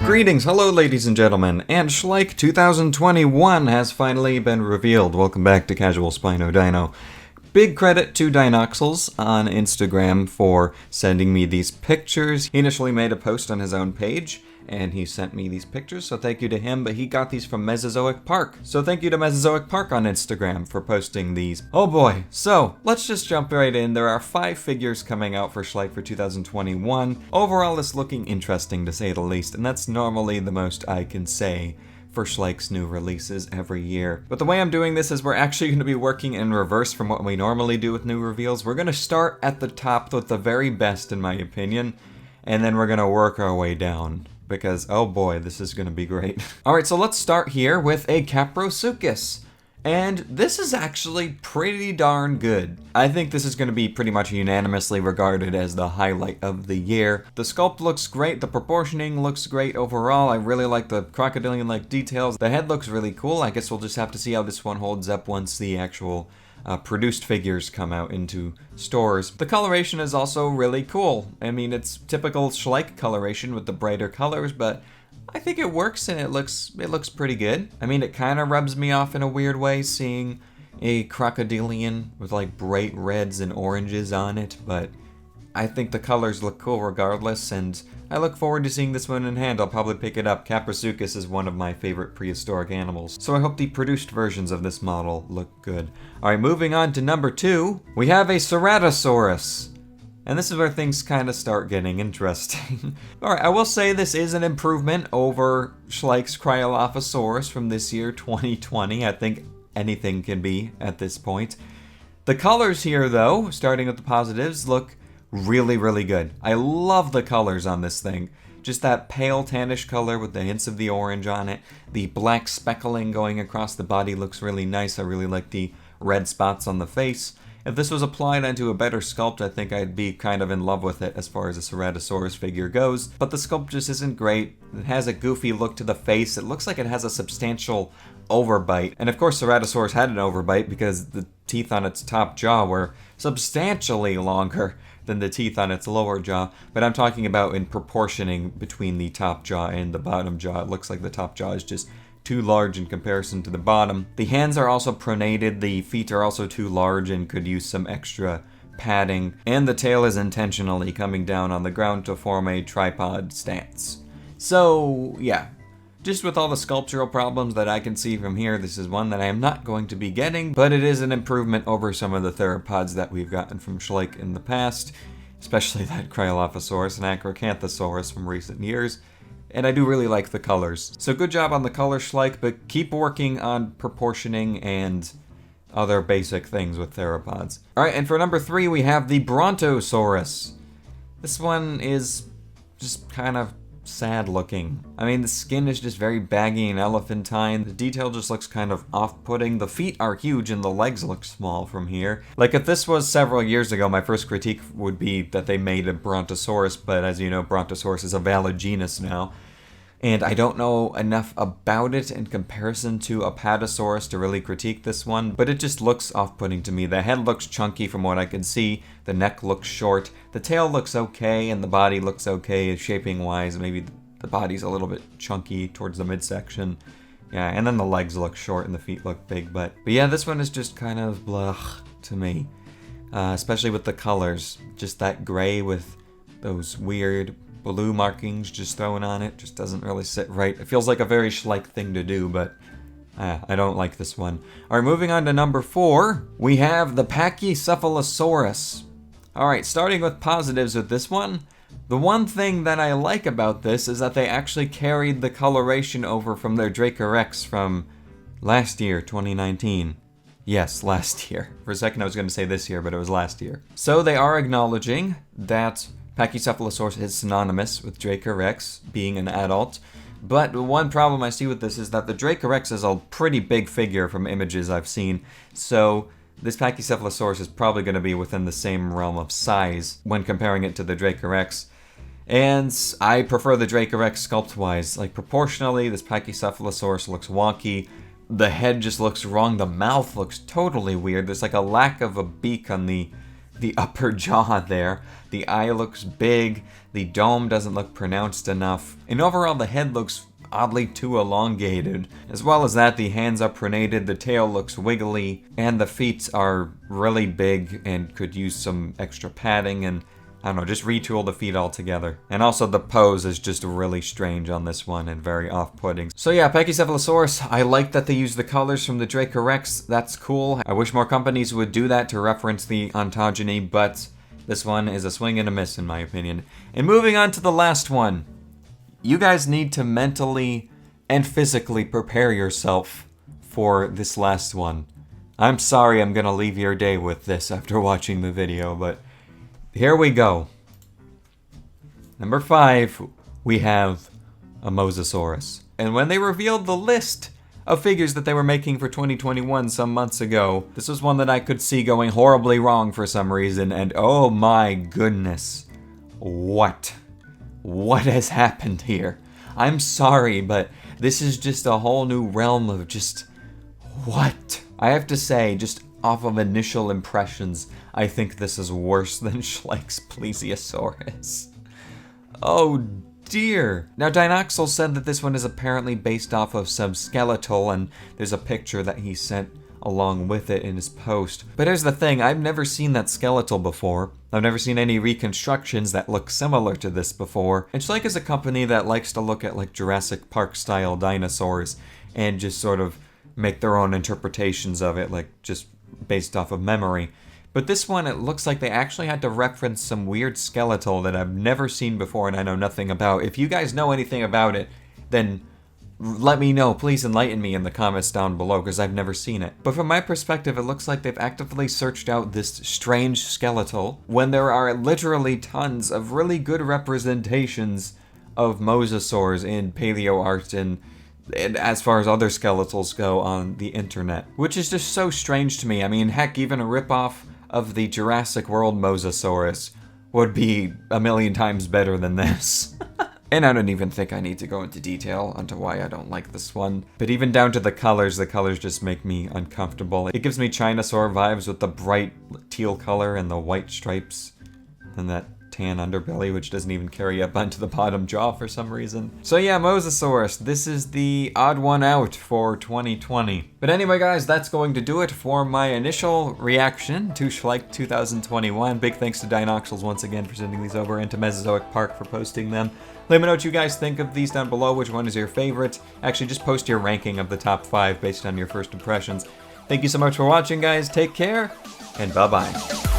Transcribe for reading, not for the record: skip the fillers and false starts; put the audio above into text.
Greetings, hello ladies and gentlemen, and Schleich 2021 has finally been revealed. Welcome back to Casual SpinoDino. Big credit to Dinoxels on Instagram for sending me these pictures. He initially made a post on his own page, and he sent me these pictures, so thank you to him, but he got these from Mesozoic Park. So thank you to Mesozoic Park on Instagram for posting these. Oh boy, so let's just jump right in. There are 5 figures coming out for Schleich for 2021. Overall, it's looking interesting to say the least, and that's normally the most I can say for Schleich's new releases every year. But the way I'm doing this is we're actually going to be working in reverse from what we normally do with new reveals. We're going to start at the top with the very best, in my opinion, and then we're going to work our way down. Because, oh boy, this is going to be great. Alright, so let's start here with a Caprosuchus. And this is actually pretty darn good. I think this is going to be pretty much unanimously regarded as the highlight of the year. The sculpt looks great, the proportioning looks great overall. I really like the crocodilian-like details. The head looks really cool. I guess we'll just have to see how this one holds up once the actual produced figures come out into stores. The coloration is also really cool. I mean, it's typical Schleich coloration with the brighter colors, but I think it works and it looks pretty good. I mean, it kind of rubs me off in a weird way seeing a crocodilian with like bright reds and oranges on it, but I think the colors look cool regardless, and I look forward to seeing this one in hand. I'll probably pick it up. Caprosuchus is one of my favorite prehistoric animals, so I hope the produced versions of this model look good. Alright, moving on to number 2, we have a Ceratosaurus. And this is where things kind of start getting interesting. Alright, I will say this is an improvement over Schleich's Cryolophosaurus from this year, 2020. I think anything can be at this point. The colors here, though, starting with the positives, look really, really good. I love the colors on this thing. Just that pale tannish color with the hints of the orange on it. The black speckling going across the body looks really nice. I really like the red spots on the face. If this was applied onto a better sculpt, I think I'd be kind of in love with it as far as a Ceratosaurus figure goes. But the sculpt just isn't great. It has a goofy look to the face. It looks like it has a substantial overbite. And of course Ceratosaurus had an overbite because the teeth on its top jaw were substantially longer than the teeth on its lower jaw, but I'm talking about in proportioning between the top jaw and the bottom jaw. It looks like the top jaw is just too large in comparison to the bottom. The hands are also pronated, the feet are also too large and could use some extra padding, and the tail is intentionally coming down on the ground to form a tripod stance. So, yeah. Just with all the sculptural problems that I can see from here, this is one that I am not going to be getting, but it is an improvement over some of the theropods that we've gotten from Schleich in the past, especially that Cryolophosaurus and Acrocanthosaurus from recent years, and I do really like the colors. So good job on the color, Schleich, but keep working on proportioning and other basic things with theropods. Alright, and for number 3, we have the Brontosaurus. This one is just kind of sad looking. I mean, the skin is just very baggy and elephantine. The detail just looks kind of off-putting. The feet are huge and the legs look small from here. Like, if this was several years ago, my first critique would be that they made a Brontosaurus, but as you know, Brontosaurus is a valid genus now. And I don't know enough about it in comparison to Apatosaurus to really critique this one, but it just looks off-putting to me. The head looks chunky from what I can see, the neck looks short, the tail looks okay, and the body looks okay shaping-wise. Maybe the body's a little bit chunky towards the midsection. Yeah, and then the legs look short and the feet look big, but yeah, this one is just kind of blah to me. Especially with the colors. Just that gray with those weird blue markings just thrown on it just doesn't really sit right. It feels like a very Schleich thing to do, but I don't like this one. Alright, moving on to number 4, we have the pachycephalosaurus. Alright, starting with positives with this one, the one thing that I like about this is that they actually carried the coloration over from their Dracorex from last year, 2019. Yes, last year. For a second I was going to say this year, but it was last year. So they are acknowledging that Pachycephalosaurus is synonymous with Dracorex being an adult, but one problem I see with this is that the Dracorex is a pretty big figure from images I've seen, so this Pachycephalosaurus is probably going to be within the same realm of size when comparing it to the Dracorex. And I prefer the Dracorex sculpt-wise. Like, proportionally, this Pachycephalosaurus looks wonky. The head just looks wrong. The mouth looks totally weird. There's like a lack of a beak on the the upper jaw there. The eye looks big, the dome doesn't look pronounced enough, and overall the head looks oddly too elongated. As well as that, the hands are pronated, the tail looks wiggly, and the feet are really big and could use some extra padding and, I don't know, just retool the feet altogether. And also the pose is just really strange on this one and very off-putting. So yeah, Pachycephalosaurus, I like that they use the colors from the Dracorex. That's cool. I wish more companies would do that to reference the ontogeny, but this one is a swing and a miss in my opinion. And moving on to the last one. You guys need to mentally and physically prepare yourself for this last one. I'm sorry I'm gonna leave your day with this after watching the video, but here we go. Number 5, we have a mosasaurus. And when they revealed the list of figures that they were making for 2021 some months ago, this was one that I could see going horribly wrong for some reason, and oh my goodness, what has happened here? I'm sorry, but this is just a whole new realm of just what? I have to say, just off of initial impressions, I think this is worse than Schleich's plesiosaurus. Oh dear. Now Dinoxels said that this one is apparently based off of some skeletal, and there's a picture that he sent along with it in his post. But here's the thing, I've never seen that skeletal before. I've never seen any reconstructions that look similar to this before. And Schleich is a company that likes to look at like Jurassic Park style dinosaurs and just sort of make their own interpretations of it, like just based off of memory. But this one, it looks like they actually had to reference some weird skeletal that I've never seen before and I know nothing about. If you guys know anything about it, then let me know. Please enlighten me in the comments down below, because I've never seen it. But from my perspective, it looks like they've actively searched out this strange skeletal when there are literally tons of really good representations of mosasaurs in paleo art and as far as other skeletals go on the internet. Which is just so strange to me. I mean, heck, even a ripoff of the Jurassic World mosasaurus would be a million times better than this. And I don't even think I need to go into detail onto why I don't like this one. But even down to the colors just make me uncomfortable. It gives me Chinosaur vibes with the bright teal color and the white stripes and that tan underbelly, which doesn't even carry up onto the bottom jaw for some reason. So yeah, Mosasaurus, this is the odd one out for 2020. But anyway guys, that's going to do it for my initial reaction to Schleich 2021. Big thanks to Dinoxels once again for sending these over, and to Mesozoic Park for posting them. Let me know what you guys think of these down below, which one is your favorite. Actually, just post your ranking of the top 5 based on your first impressions. Thank you so much for watching guys, take care, and bye-bye.